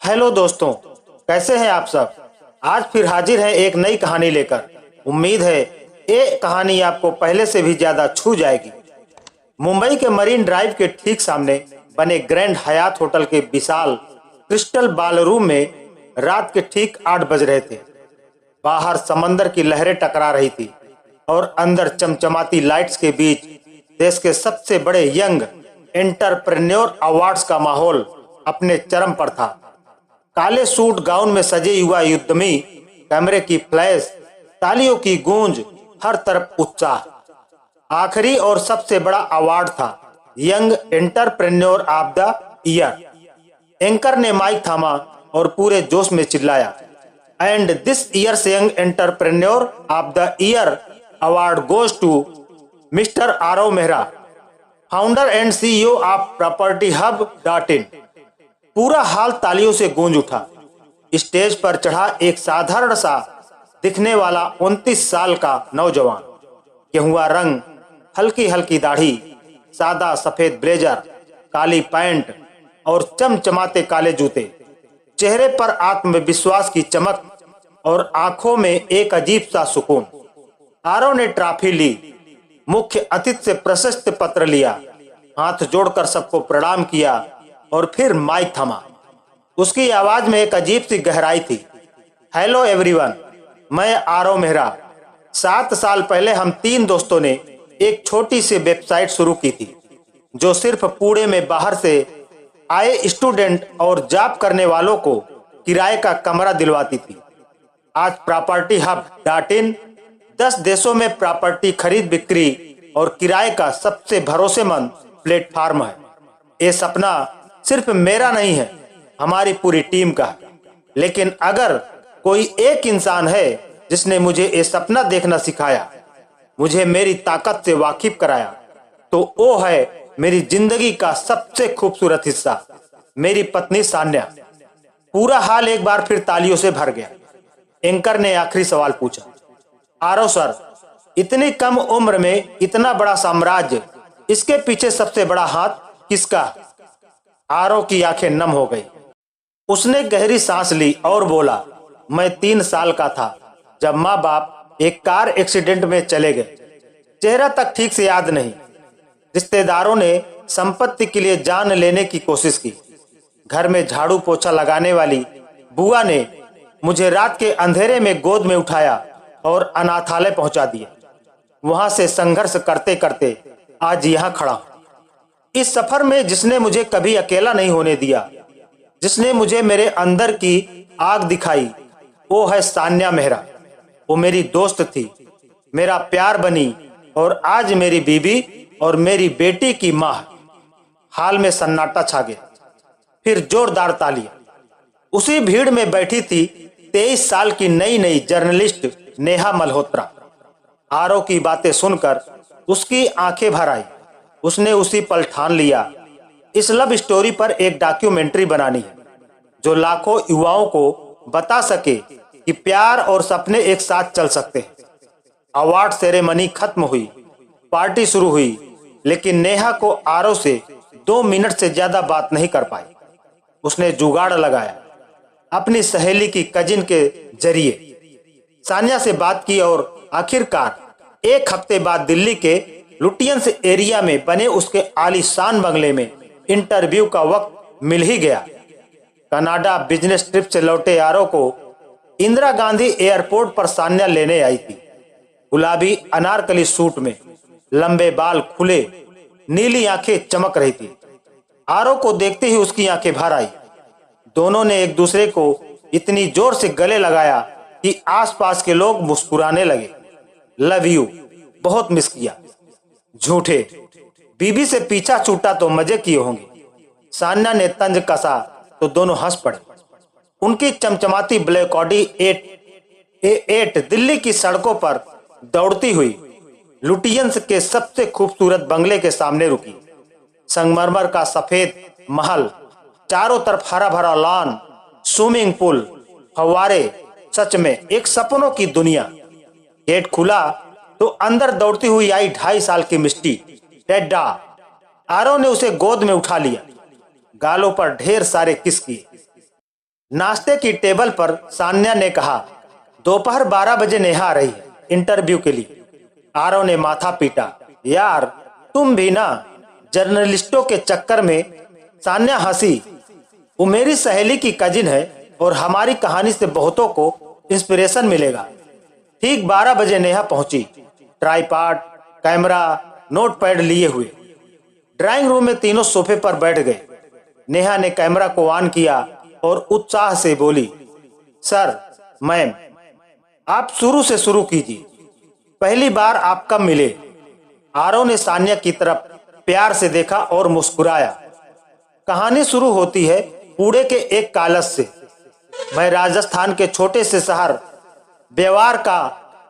Hello दोस्तों, कैसे हैं आप सब। आज फिर हाजिर हैं एक नई कहानी लेकर। उम्मीद है ये कहानी आपको पहले से भी ज्यादा छू जाएगी। मुंबई के मरीन ड्राइव के ठीक सामने बने ग्रैंड हयात होटल के विशाल क्रिस्टल बालरूम में रात के ठीक 8 बज रहे थे। बाहर समंदर की लहरें टकरा रही थी और अंदर चमचमाती लाइट्स के बीच देश के सबसे बड़े यंग एंटरप्रेन्योर अवार्ड्स का माहौल अपने चरम पर था। काले सूट गाउन में सजे युवा उद्यमी, कैमरे की फ्लैश, तालियों की गूंज, हर तरफ उत्साह। आखिरी और सबसे बड़ा अवार्ड था young entrepreneur of the year. Anchor ने माइक थामा और पूरे जोश में चिल्लाया, and this year's young entrepreneur of the year award goes to mister Aarav Mehra, founder and CEO of propertyhub.in। पूरा हाल तालियों से गूंज उठा। स्टेज पर चढ़ा एक साधारण सा दिखने वाला 29 साल का नौजवान, गेहुआ रंग, हल्की हल्की दाढ़ी, सादा सफेद ब्लेजर, काली पैंट और चमचमाते काले जूते। चेहरे पर आत्मविश्वास की चमक और आंखों में एक अजीब सा सुकून। आरव ने ट्रॉफी ली, मुख्य अतिथि से प्रशस्ति पत्र लिया, हाथ जोड़कर सबको प्रणाम किया और फिर माइक थमा। उसकी आवाज में एक अजीब सी गहराई थी। हेलो एवरीवन, मैं आरव मेहरा। 7 साल पहले हम 3 दोस्तों ने एक छोटी सी वेबसाइट शुरू की थी जो सिर्फ पुणे में बाहर से आए स्टूडेंट और जॉब करने वालों को किराए का कमरा दिलवाती थी। आज propertyhub.in 10 देशों में प्रॉपर्टी खरीद बिक्री और किराए का सबसे भरोसेमंद प्लेटफॉर्म है। ये सपना सिर्फ मेरा नहीं है, हमारी पूरी टीम का है। लेकिन अगर कोई एक इंसान है जिसने मुझे ये सपना देखना सिखाया, मुझे मेरी ताकत से वाकिफ कराया, तो वो है मेरी जिंदगी का सबसे खूबसूरत हिस्सा, मेरी पत्नी सान्या। पूरा हाल एक बार फिर तालियों से भर गया। एंकर ने आखिरी सवाल पूछा, आरव सर, इतनी कम उम्र में इतना बड़ा साम्राज्य, इसके पीछे सबसे बड़ा हाथ किसका? आरव की आंखें नम हो गई। उसने गहरी सांस ली और बोला, मैं 3 साल का था जब माँ बाप एक कार एक्सीडेंट में चले गए। चेहरा तक ठीक से याद नहीं। रिश्तेदारों ने संपत्ति के लिए जान लेने की कोशिश की। घर में झाड़ू पोछा लगाने वाली बुआ ने मुझे रात के अंधेरे में गोद में उठाया और अनाथालय पहुंचा दिया। वहां से संघर्ष करते करते आज यहाँ खड़ा हूं। इस सफर में जिसने मुझे कभी अकेला नहीं होने दिया, जिसने मुझे मेरे अंदर की आग दिखाई, वो है सान्या मेहरा। वो मेरी दोस्त थी, मेरा प्यार बनी और आज मेरी बीवी और मेरी बेटी की मां। हाल में सन्नाटा छा गया, फिर जोरदार तालियां। उसी भीड़ में बैठी थी 23 साल की नई नई जर्नलिस्ट नेहा मल्होत्रा। आरव की बातें सुनकर उसकी आंखें भर आई। उसने उसी पल ठान लिया, इस लव स्टोरी पर एक डॉक्यूमेंट्री बनानी है जो लाखों युवाओं को बता सके कि प्यार और सपने एक साथ चल सकते हैं। अवार्ड सेरेमनी खत्म हुई, पार्टी शुरू हुई, लेकिन नेहा को आरव से 2 मिनट से ज्यादा बात नहीं कर पाई। उसने जुगाड़ लगाया, अपनी सहेली की कजिन के जरिए सान्या से बात की और आखिरकार 1 हफ्ते बाद दिल्ली के लुटियंस एरिया में बने उसके आलीशान बंगले में इंटरव्यू का वक्त मिल ही गया। कनाडा बिजनेस ट्रिप से लौटे आरव को इंदिरा गांधी एयरपोर्ट पर सान्या लेने आई थी। गुलाबी अनारकली सूट में, लंबे बाल खुले, नीली आंखें चमक रही थी। आरव को देखते ही उसकी आंखें भर आई। दोनों ने एक दूसरे को इतनी जोर से गले लगाया कि आसपास के लोग मुस्कुराने लगे। लव यू, बहुत मिस किया। झूठे, बीबी से पीछा छूटा तो मजे किए होंगे। सान्या ने तंज कसा तो दोनों हंस पड़े। उनकी चमचमाती ब्लैक ऑडी 8 दिल्ली की सड़कों पर दौड़ती हुई लुटियंस के सबसे खूबसूरत बंगले के सामने रुकी। संगमरमर का सफेद महल, चारों तरफ हरा भरा लॉन, स्विमिंग पूल, फव्वारे, सच में एक सपनों की दुनिया। गेट खुला तो अंदर दौड़ती हुई आई 2.5 साल की मिस्टी टेड्डा। आरव ने उसे गोद में उठा लिया, गालों पर ढेर सारे किस किए। नाश्ते की टेबल पर सान्या ने कहा, दोपहर 12 बजे नेहा आ रही है इंटरव्यू के लिए। आरव ने माथा पीटा, यार तुम भी ना, जर्नलिस्टों के चक्कर में। सान्या हंसी, वो मेरी सहेली की कजिन है और हमारी कहानी से बहुतों को इंस्पिरेशन मिलेगा। ठीक 12 बजे नेहा पहुंची, ट्राइपॉड, कैमरा, नोटपैड लिए हुए। ड्राइंग रूम में तीनों सोफे पर बैठ गए। नेहा ने कैमरा को ऑन किया और उत्साह से बोली, सर, मैम, आप शुरू से शुरू कीजिए। पहली बार आप कब मिले? आरव ने सान्या की तरफ प्यार से देखा और मुस्कुराया। कहानी शुरू होती है पुणे के एक कॉलेज से। मैं राजस्थान के छोटे से शहर बेवार का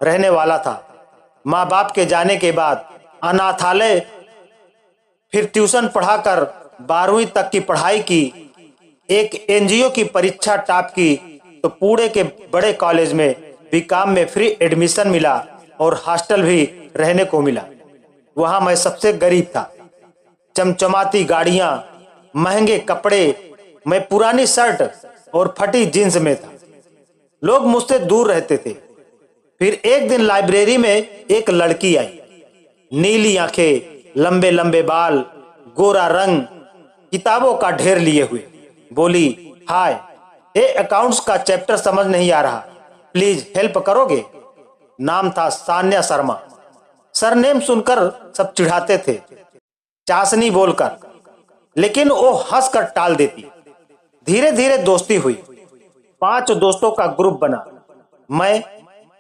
रहने वाला था। माँ बाप के जाने के बाद अनाथालय, फिर ट्यूशन पढ़ाकर 12वीं तक की पढ़ाई की। एक एनजीओ की परीक्षा टॉप की तो पुणे के बड़े कॉलेज में बीकॉम में फ्री एडमिशन मिला और हॉस्टल भी रहने को मिला। वहां मैं सबसे गरीब था। चमचमाती गाड़ियां, महंगे कपड़े, मैं पुरानी शर्ट और फटी जींस में था। लोग मुझसे दूर रहते थे। फिर एक दिन लाइब्रेरी में एक लड़की आई, नीली आंखें, लंबे लंबे बाल, गोरा रंग, किताबों का ढेर लिए हुए। बोली, हाय, ये अकाउंट्स का चैप्टर समझ नहीं आ रहा, प्लीज हेल्प करोगे? नाम था सान्या शर्मा। सरनेम सुनकर सब चिढ़ाते थे, चाशनी बोलकर, लेकिन वो हंसकर टाल देती। धीरे धीरे दोस्ती हुई। 5 दोस्तों का ग्रुप बना। मैं,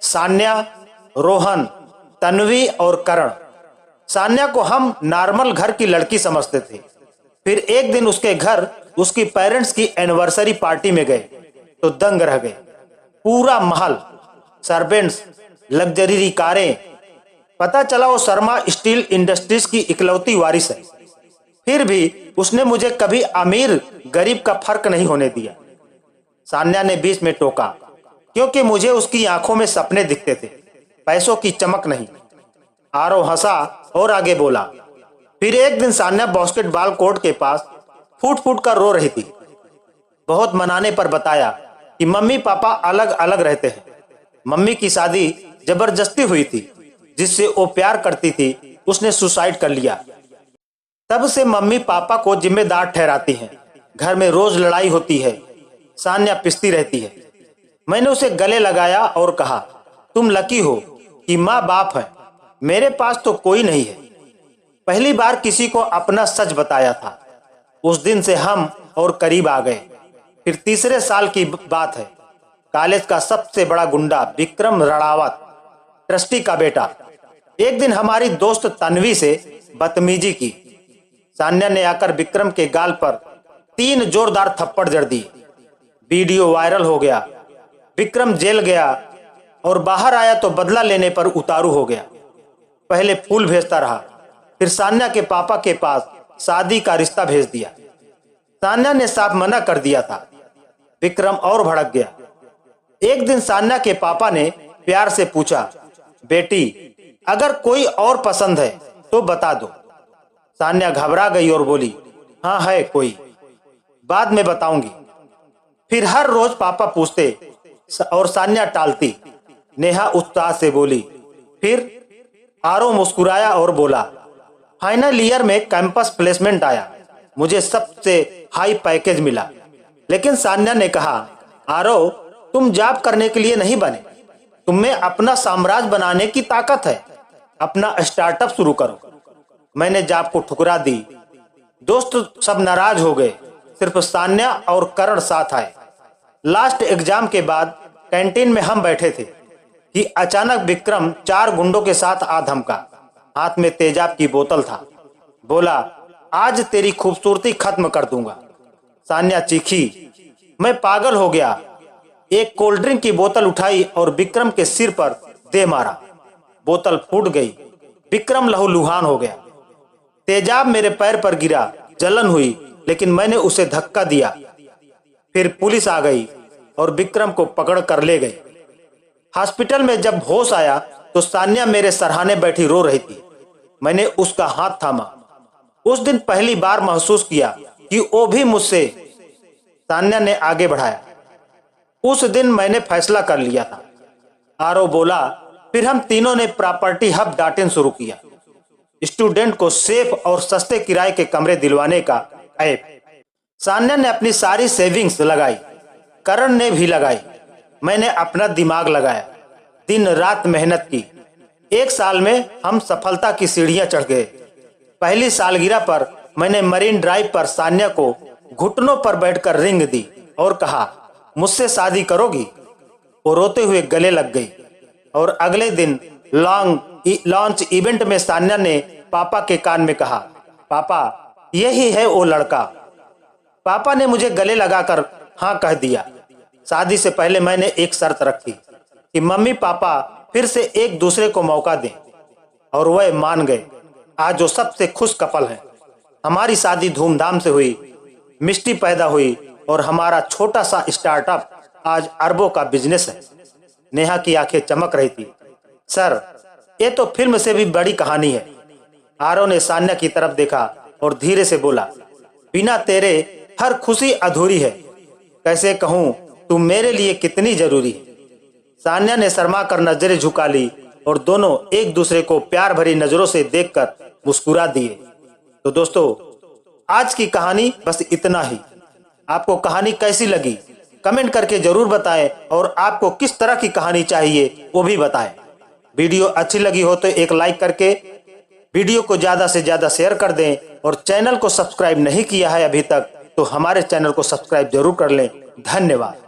सान्या, रोहन, तन्वी और करण। सान्या को हम नॉर्मल घर की लड़की समझते थे। फिर एक दिन उसके घर उसकी पेरेंट्स की एनिवर्सरी पार्टी में गए तो दंग रह गए। पूरा महल, सर्वेंट्स, लग्जरी कारें। पता चला वो शर्मा स्टील इंडस्ट्रीज की इकलौती वारिस है। फिर भी उसने मुझे कभी अमीर गरीब का फर्क नहीं होने दिया। सान्या ने बीच में टोका, क्योंकि मुझे उसकी आंखों में सपने दिखते थे, पैसों की चमक नहीं। आरव हंसा और आगे बोला, फिर एक दिन सान्या बास्केटबॉल कोर्ट के पास फूट फूट कर रो रही थी। बहुत मनाने पर बताया कि मम्मी पापा अलग अलग रहते हैं। मम्मी की शादी जबरदस्ती हुई थी। जिससे वो प्यार करती थी उसने सुसाइड कर लिया। तब से मम्मी पापा को जिम्मेदार ठहराती हैं। घर में रोज लड़ाई होती है। सान्या पिसती रहती है। मैंने उसे गले लगाया और कहा, तुम लकी हो कि माँ बाप है, मेरे पास तो कोई नहीं है। पहली बार किसी को अपना सच बताया था। उस दिन से हम और करीब आ गए। फिर तीसरे साल की बात है। कॉलेज का सबसे बड़ा गुंडा विक्रम रणावत, ट्रस्टी का बेटा, एक दिन हमारी दोस्त तन्वी से बदतमीजी की। सान्या ने आकर विक्रम के गाल पर 3 जोरदार थप्पड़ जड़ दिए। वीडियो वायरल हो गया। विक्रम जेल गया और बाहर आया तो बदला लेने पर उतारू हो गया। पहले फूल भेजता रहा, फिर सान्या के पापा के पास शादी का रिश्ता भेज दिया। सान्या ने साफ मना कर दिया था। विक्रम और भड़क गया। एक दिन सान्या के पापा ने प्यार से पूछा, बेटी, अगर कोई और पसंद है तो बता दो। सान्या घबरा गई और बोली, हाँ है कोई, बाद में बताऊंगी। फिर हर रोज पापा पूछते और सान्या टालती। नेहा उत्साह से बोली। फिर आरव मुस्कुराया और बोला, फाइनल ईयर में कैंपस प्लेसमेंट आया, मुझे सबसे हाई पैकेज मिला। लेकिन सान्या ने कहा, आरव, तुम जॉब करने के लिए नहीं बने, तुम्हें अपना साम्राज्य बनाने की ताकत है। अपना स्टार्टअप शुरू करो। मैंने जॉब को ठुकरा दी। दोस्त सब नाराज हो गए। सिर्फ सान्या और करण साथ आए। लास्ट एग्जाम के बाद कैंटीन में हम बैठे थे कि अचानक विक्रम 4 गुंडों के साथ आ धमका। हाथ में तेजाब की बोतल था। बोला, आज तेरी खूबसूरती खत्म कर दूंगा। सान्या चीखी। मैं पागल हो गया। एक कोल्ड ड्रिंक की बोतल उठाई और विक्रम के सिर पर दे मारा। बोतल फूट गई। विक्रम लहूलुहान हो गया। तेजाब मेरे पैर पर गिरा। जलन हुई, लेकिन मैंने उसे धक्का दिया। फिर पुलिस आ गई और विक्रम को पकड़ कर ले गई। हॉस्पिटल में जब होश आया तो सान्या मेरे सरहाने बैठी रो रही थी। मैंने उसका हाथ थामा। उस दिन पहली बार महसूस किया कि वो भी मुझसे। सान्या ने आगे बढ़ाया, उस दिन मैंने फैसला कर लिया था। आरव बोला। फिर हम तीनों ने प्रॉपर्टी हब .in शुरू किया। स्टूडेंट को सेफ और सस्ते किराए के कमरे दिलवाने का ऐप। सान्या ने अपनी सारी सेविंग्स लगाई, करण ने भी लगाई, मैंने अपना दिमाग लगाया, दिन रात मेहनत की। 1 साल में हम सफलता की सीढ़ियां चढ़ गए। पहली सालगिरह पर मैंने मरीन ड्राइव पर सान्या को घुटनों पर बैठकर रिंग दी और कहा, मुझसे शादी करोगी? वो रोते हुए गले लग गई। और अगले दिन लॉन्च इवेंट में सान्या ने पापा के कान में कहा, पापा यही है वो लड़का। पापा ने मुझे गले लगाकर हाँ कह दिया। शादी से पहले मैंने एक शर्त रखी कि मम्मी पापा फिर से एक दूसरे को मौका दें, और वह मान गए। आज वो सबसे खुश कपल हैं। हमारी शादी धूमधाम से हुई, मिष्टी पैदा हुई और हमारा छोटा सा स्टार्टअप आज अरबों का बिजनेस है। नेहा की आंखें चमक रही थी। सर, ये तो फिल्म से भी बड़ी कहानी है। आरव ने सान्या की तरफ देखा और धीरे से बोला, बिना तेरे हर खुशी अधूरी है। कैसे कहूं तू मेरे लिए कितनी जरूरी है। सान्या ने शर्मा कर नजरें झुका ली और दोनों एक दूसरे को प्यार भरी नजरों से देखकर मुस्कुरा दिए। तो दोस्तों, आज की कहानी बस इतना ही। आपको कहानी कैसी लगी कमेंट करके जरूर बताएं, और आपको किस तरह की कहानी चाहिए वो भी बताएं। वीडियो अच्छी लगी हो तो एक लाइक करके वीडियो को ज्यादा से ज्यादा शेयर कर दें, और चैनल को सब्सक्राइब नहीं किया है अभी तक तो हमारे चैनल को सब्सक्राइब जरूर कर लें। धन्यवाद।